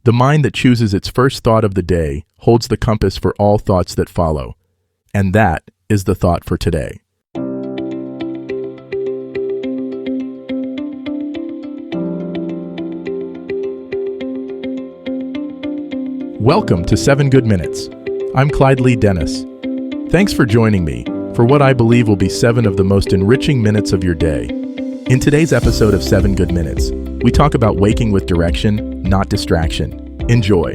The mind that chooses its first thought of the day holds the compass for all thoughts that follow. And that is the thought for today. Welcome to 7 Good Minutes. I'm Clyde Lee Dennis. Thanks for joining me for what I believe will be 7 of the most enriching minutes of your day. In today's episode of 7 Good Minutes, we talk about waking with direction, not distraction. Enjoy.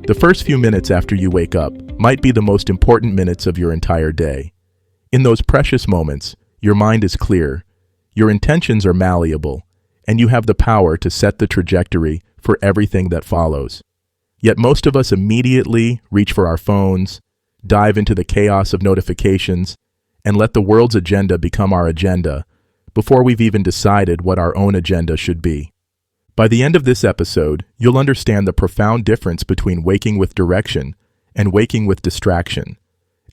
The first few minutes after you wake up might be the most important minutes of your entire day. In those precious moments, your mind is clear, your intentions are malleable, and you have the power to set the trajectory for everything that follows. Yet most of us immediately reach for our phones, dive into the chaos of notifications, and let the world's agenda become our agenda before we've even decided what our own agenda should be. By the end of this episode, you'll understand the profound difference between waking with direction and waking with distraction,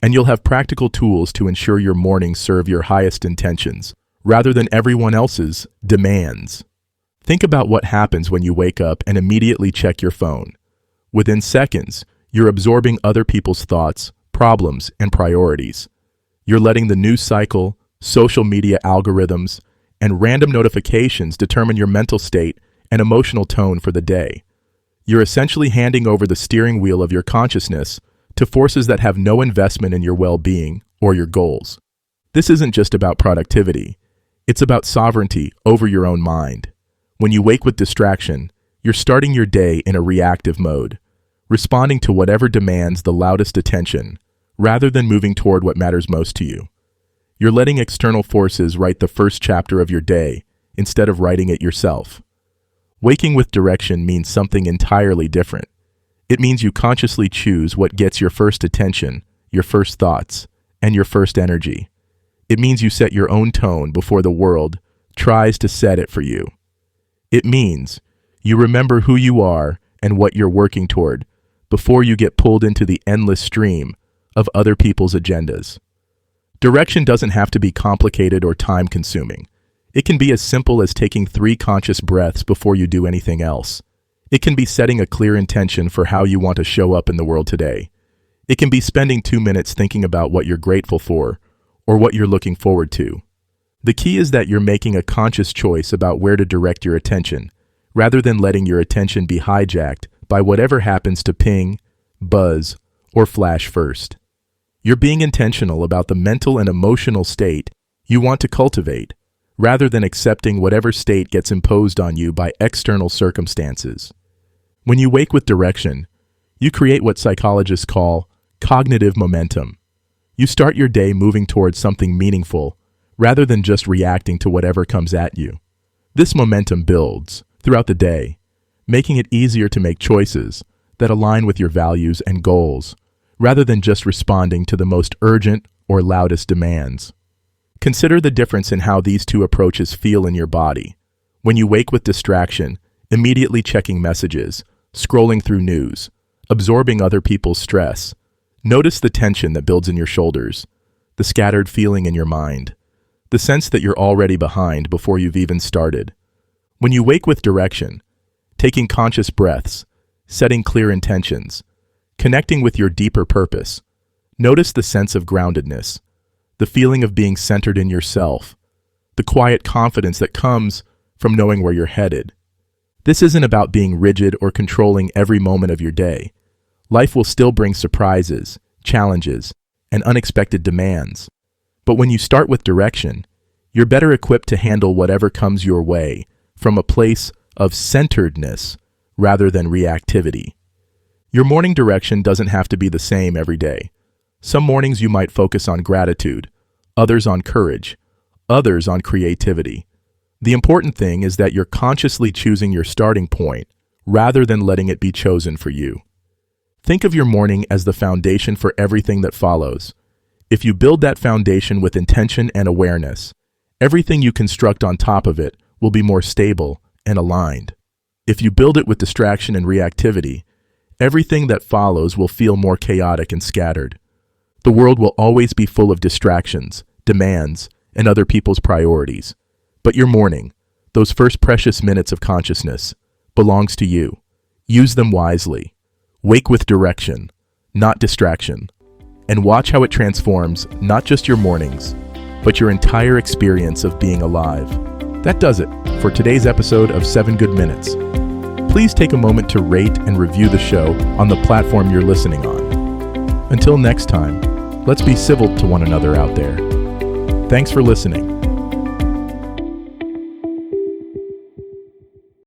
and you'll have practical tools to ensure your mornings serve your highest intentions, rather than everyone else's demands. Think about what happens when you wake up and immediately check your phone. Within seconds, you're absorbing other people's thoughts, problems, and priorities. You're letting the news cycle, social media algorithms, and random notifications determine your mental state and emotional tone for the day. You're essentially handing over the steering wheel of your consciousness to forces that have no investment in your well-being or your goals. This isn't just about productivity. It's about sovereignty over your own mind. When you wake with distraction, you're starting your day in a reactive mode, responding to whatever demands the loudest attention, rather than moving toward what matters most to you. You're letting external forces write the first chapter of your day instead of writing it yourself. Waking with direction means something entirely different. It means you consciously choose what gets your first attention, your first thoughts, and your first energy. It means you set your own tone before the world tries to set it for you. It means you remember who you are and what you're working toward before you get pulled into the endless stream of other people's agendas. Direction doesn't have to be complicated or time-consuming. It can be as simple as taking 3 conscious breaths before you do anything else. It can be setting a clear intention for how you want to show up in the world today. It can be spending 2 minutes thinking about what you're grateful for or what you're looking forward to. The key is that you're making a conscious choice about where to direct your attention, rather than letting your attention be hijacked by whatever happens to ping, buzz, or flash first. You're being intentional about the mental and emotional state you want to cultivate, rather than accepting whatever state gets imposed on you by external circumstances. When you wake with direction, you create what psychologists call cognitive momentum. You start your day moving towards something meaningful, rather than just reacting to whatever comes at you. This momentum builds throughout the day, making it easier to make choices that align with your values and goals, rather than just responding to the most urgent or loudest demands. Consider the difference in how these two approaches feel in your body. When you wake with distraction, immediately checking messages, scrolling through news, absorbing other people's stress, notice the tension that builds in your shoulders, the scattered feeling in your mind, the sense that you're already behind before you've even started. When you wake with direction, taking conscious breaths, setting clear intentions, connecting with your deeper purpose, notice the sense of groundedness, the feeling of being centered in yourself, the quiet confidence that comes from knowing where you're headed. This isn't about being rigid or controlling every moment of your day. Life will still bring surprises, challenges, and unexpected demands. But when you start with direction, you're better equipped to handle whatever comes your way from a place of centeredness rather than reactivity. Your morning direction doesn't have to be the same every day. Some mornings you might focus on gratitude, others on courage, others on creativity. The important thing is that you're consciously choosing your starting point rather than letting it be chosen for you. Think of your morning as the foundation for everything that follows. If you build that foundation with intention and awareness, everything you construct on top of it will be more stable and aligned. If you build it with distraction and reactivity, everything that follows will feel more chaotic and scattered. The world will always be full of distractions, demands, and other people's priorities. But your morning, those first precious minutes of consciousness, belongs to you. Use them wisely. Wake with direction, not distraction. And watch how it transforms not just your mornings, but your entire experience of being alive. That does it for today's episode of 7 Good Minutes. Please take a moment to rate and review the show on the platform you're listening on. Until next time, let's be civil to one another out there. Thanks for listening.